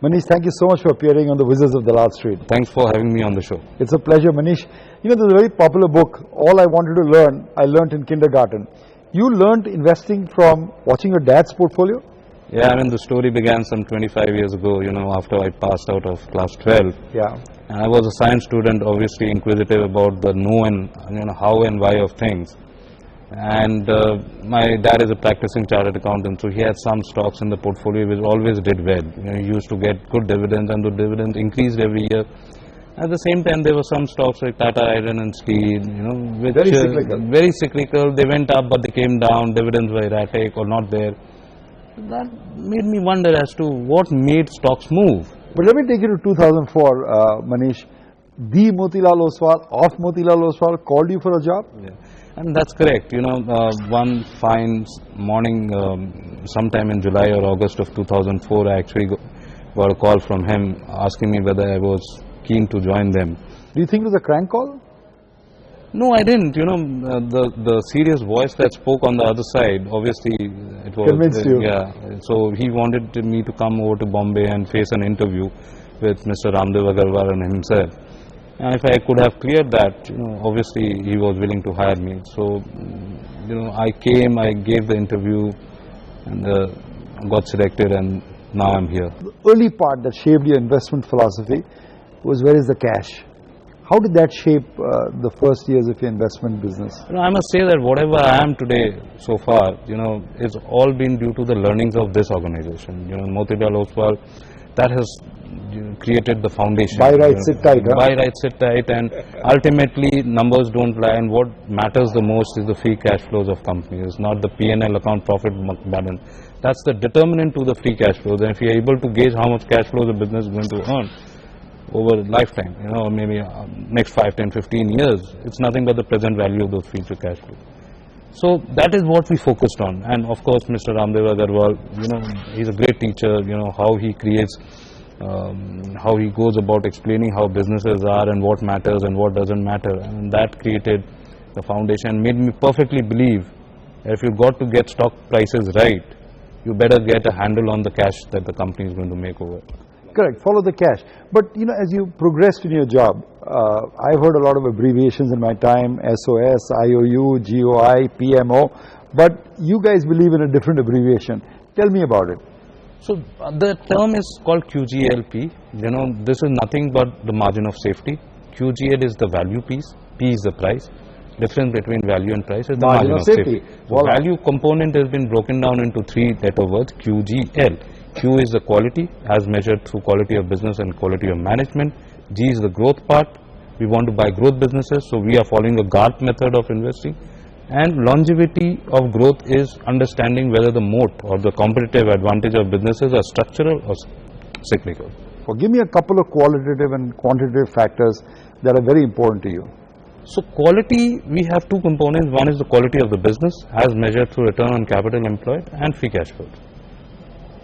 Manish, thank you so much for appearing on the Wizards of Dalal Street. Thanks for having me on the show. It's a pleasure, Manish. You know, there's a very popular book, All I Wanted to Learn, I Learned in Kindergarten. You learned investing from watching your dad's portfolio? Yeah, I mean, the story began some 25 years ago, after I passed out of class 12. Yeah. And I was a science student, obviously inquisitive about the know and how and why of things. And my dad is a practicing chartered accountant, so he had some stocks in the portfolio which always did well. He used to get good dividends, and the dividends increased every year. At the same time, there were some stocks like Tata Iron and Steel, which very cyclical. Very cyclical. They went up, but they came down. Dividends were erratic or not there. That made me wonder as to what made stocks move. But let me take you to 2004, Manish. The Motilal Oswal of Motilal Oswal called you for a job? Yeah. And that's correct. One fine morning, sometime in July or August of 2004, I actually got a call from him asking me whether I was keen to join them. Do you think it was a crank call? No, I didn't. The serious voice that spoke on the other side, obviously, it was... Convinced you. Yeah. So he wanted me to come over to Bombay and face an interview with Mr. Ramdeo Agrawal and himself. And if I could have cleared that, obviously he was willing to hire me. So, I came, I gave the interview and got selected, and now I'm here. The early part that shaped your investment philosophy was, where is the cash? How did that shape the first years of your investment business? I must say that whatever I am today so far, it's all been due to the learnings of this organization. Motilal Oswal, that has created the foundation. Buy right, sit tight. Buy right, sit tight, and ultimately numbers don't lie, and what matters the most is the free cash flows of companies, not the P&L account profit balance. That's the determinant to the free cash flows, and if you're able to gauge how much cash flow the business is going to earn over a lifetime, maybe next 5, 10, 15 years, it's nothing but the present value of those future cash flows. So that is what we focused on. And of course, Mr. Ramdeo Agrawal, he's a great teacher, how he creates, how he goes about explaining how businesses are and what matters and what doesn't matter. And that created the foundation, made me perfectly believe that if you got to get stock prices right, you better get a handle on the cash that the company is going to make over. Correct, follow the cash. But as you progressed in your job, I've heard a lot of abbreviations in my time, SOS, IOU, GOI, PMO, but you guys believe in a different abbreviation. Tell me about it. So the term is called QGLP. This is nothing but the margin of safety. QGL is the value piece, P is the price. Difference between value and price is the margin of safety. The value component has been broken down into 3 letter words, QGL. Q is the quality, as measured through quality of business and quality of management. G is the growth part. We want to buy growth businesses, so we are following a GARP method of investing. And longevity of growth is understanding whether the moat or the competitive advantage of businesses are structural or cyclical. Well, give me a couple of qualitative and quantitative factors that are very important to you. So quality, we have 2 components. One is the quality of the business as measured through return on capital employed and free cash flows.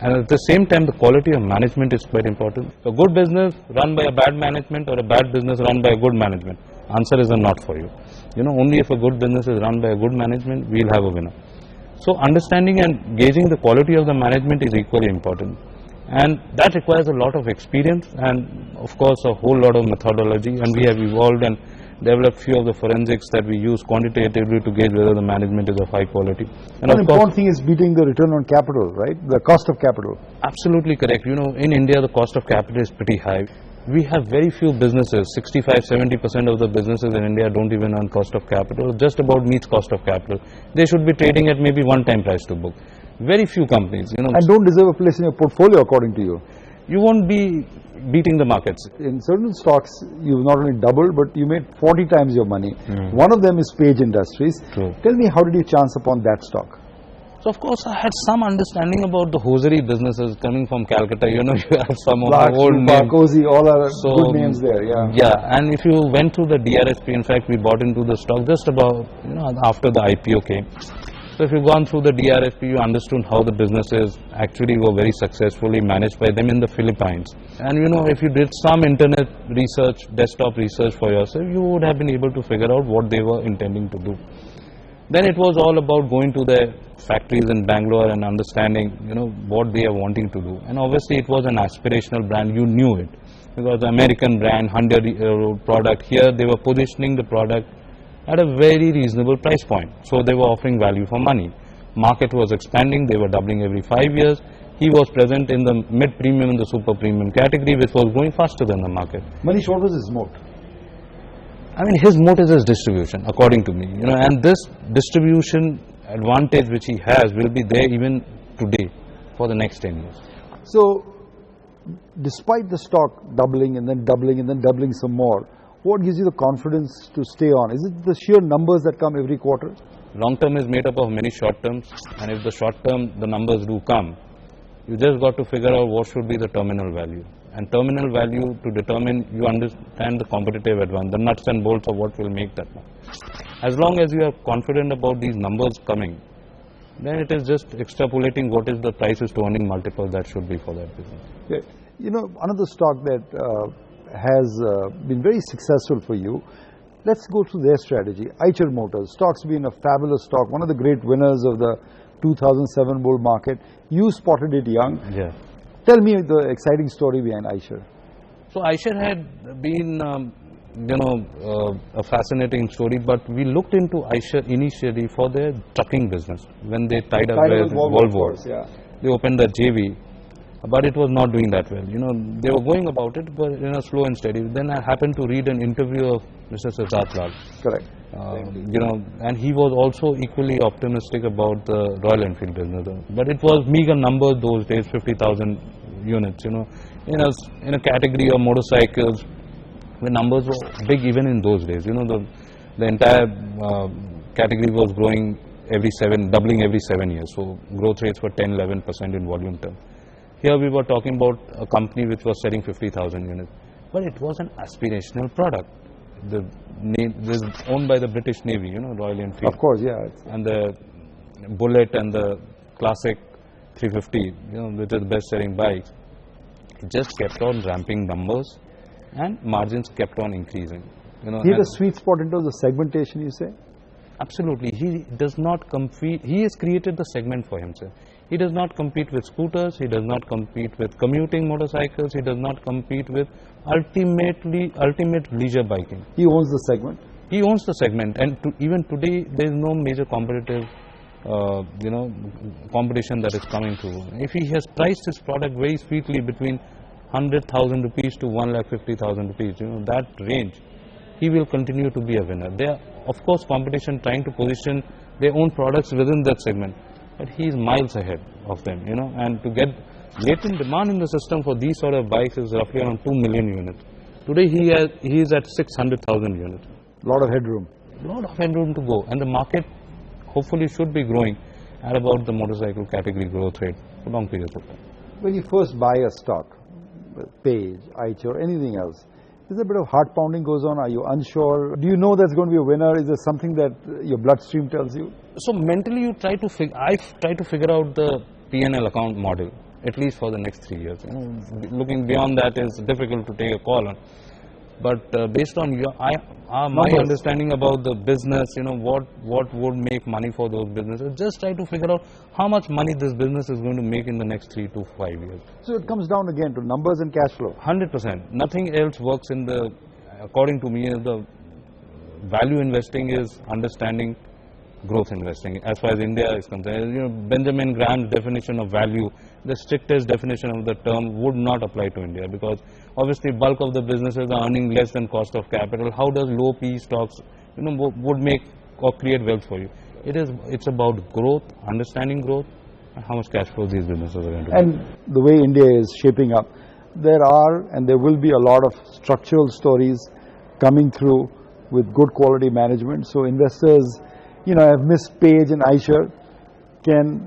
And at the same time, the quality of management is quite important. A good business run by a bad management or a bad business run by a good management, answer is a not for you. Only if a good business is run by a good management, we'll have a winner. So understanding and gauging the quality of the management is equally important. And that requires a lot of experience and of course a whole lot of methodology, and we have evolved and developed few of the forensics that we use quantitatively to gauge whether the management is of high quality. And one important thing is beating the return on capital, right? The cost of capital. Absolutely correct. In India the cost of capital is pretty high. We have very few businesses, 65-70% of the businesses in India don't even earn cost of capital, just about meets cost of capital. They should be trading at maybe 1-time price to book. Very few companies, And don't deserve a place in your portfolio according to you. You won't be beating the markets. In certain stocks, you've not only doubled, but you made 40 times your money. One of them is Page Industries. True. Tell me, how did you chance upon that stock? So of course I had some understanding about the hosiery businesses coming from Calcutta. You have some of Black, the old names. Cozy, all are good names there. Yeah. Yeah, and if you went through the DRSP, in fact we bought into the stock just about after the IPO came. So if you've gone through the DRFP, you understood how the businesses actually were very successfully managed by them in the Philippines. And if you did some internet research, desktop research for yourself, you would have been able to figure out what they were intending to do. Then it was all about going to the factories in Bangalore and understanding, what they are wanting to do. And obviously it was an aspirational brand, you knew it. Because the American brand, 100-year-old product, here they were positioning the product at a very reasonable price point. So they were offering value for money. Market was expanding, they were doubling every 5 years. He was present in the mid-premium and the super premium category, which was growing faster than the market. Manish, what was his moat? I mean, his moat is his distribution, according to me. And this distribution advantage which he has will be there even today for the next 10 years. So, despite the stock doubling and then doubling and then doubling some more, what gives you the confidence to stay on? Is it the sheer numbers that come every quarter? Long term is made up of many short terms, and if the short term, the numbers do come, you just got to figure out what should be the terminal value. And terminal value to determine, you understand the competitive advantage, the nuts and bolts of what will make that one. As long as you are confident about these numbers coming, then it is just extrapolating what is the prices to earning multiple that should be for that business. Okay. Another stock that has been very successful for you, let's go through their strategy. Eicher Motors, stock's been a fabulous stock, one of the great winners of the 2007 bull market. You spotted it young. Yeah. Tell me the exciting story behind Eicher. So Eicher had been, a fascinating story, but we looked into Eicher initially for their trucking business when they tied up with Volvo. Yeah. They opened the JV, but it was not doing that well. They were going about it, but slow and steady. Then I happened to read an interview of Mr. Siddharth Lal. Correct. And he was also equally optimistic about the Royal Enfield business. But it was meager numbers those days, 50,000 units. In a category of motorcycles, the numbers were big even in those days. The entire category was growing doubling every 7 years. So growth rates were 10-11% in volume terms. Here we were talking about a company which was selling 50,000 units, but it was an aspirational product. The name is owned by the British Navy, Royal Enfield. Of course, yeah. And the Bullet and the classic 350, which is the best-selling bikes, it just kept on ramping numbers, and margins kept on increasing. He had a sweet spot in terms of segmentation, you say? Absolutely. He does not compete. He has created the segment for himself. He does not compete with scooters. He does not compete with commuting motorcycles. He does not compete with ultimate leisure biking. He owns the segment. He owns the segment, and even today there is no major competitive, competition that is coming through. If he has priced his product very sweetly between 100,000 rupees to 1,50,000 rupees, that range, he will continue to be a winner. There are, of course, competition trying to position their own products within that segment, but he is miles ahead of them, and to get latent demand in the system for these sort of bikes is roughly around 2 million units. Today he is at 600,000 units. A lot of headroom. A lot of headroom to go, and the market hopefully should be growing at about the motorcycle category growth rate for long periods of time. When you first buy a stock, Page, Eicher, or anything else, is there a bit of heart pounding goes on? Are you unsure? Do you know that's going to be a winner? Is there something that your bloodstream tells you? So mentally I try to figure out the P&L account model, at least for the next 3 years. Looking beyond that is difficult to take a call on. But based on my understanding about the business, what would make money for those businesses, just try to figure out how much money this business is going to make in the next 3 to 5 years. So it comes down again to numbers and cash flow. 100%. Nothing else works according to me, the value investing is understanding growth investing. As far as India is concerned, Benjamin Graham's definition of value, the strictest definition of the term would not apply to India, because obviously bulk of the businesses are earning less than cost of capital. How does low PE stocks, would make or create wealth for you? It's about growth, understanding growth, and how much cash flow these businesses are going to make. And the way India is shaping up, there are and there will be a lot of structural stories coming through with good quality management. So investors, have missed Page and Eicher, can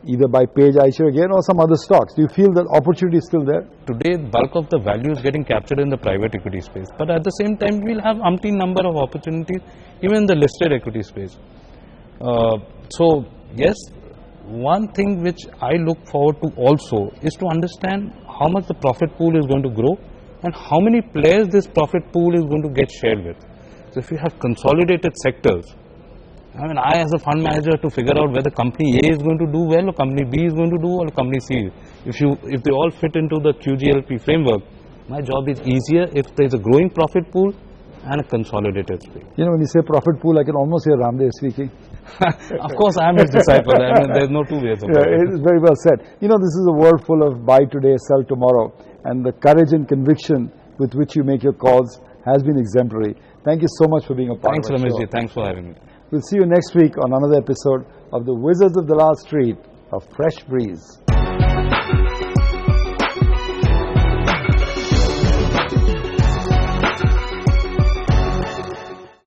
either buy Page, Eicher again, or some other stocks. Do you feel that opportunity is still there? Today, bulk of the value is getting captured in the private equity space. But at the same time, we'll have umpteen number of opportunities even in the listed equity space. So, yes, one thing which I look forward to also is to understand how much the profit pool is going to grow and how many players this profit pool is going to get shared with. So, if you have consolidated sectors, I mean, I as a fund manager to figure out whether company A is going to do well or company B is going to do well or company C. If they all fit into the QGLP framework, my job is easier if there is a growing profit pool and a consolidated space. You know, when you say profit pool, I can almost hear Ramdeo speaking. Of course, I am his disciple. I mean, there's no two ways about it. It's very well said. You know, this is a world full of buy today, sell tomorrow, and the courage and conviction with which you make your calls has been exemplary. Thank you so much for being a part Thanks, of our Ramesh ji. show. Thanks for having me. We'll see you next week on another episode of the Wizards of Dalal Street, a fresh breeze.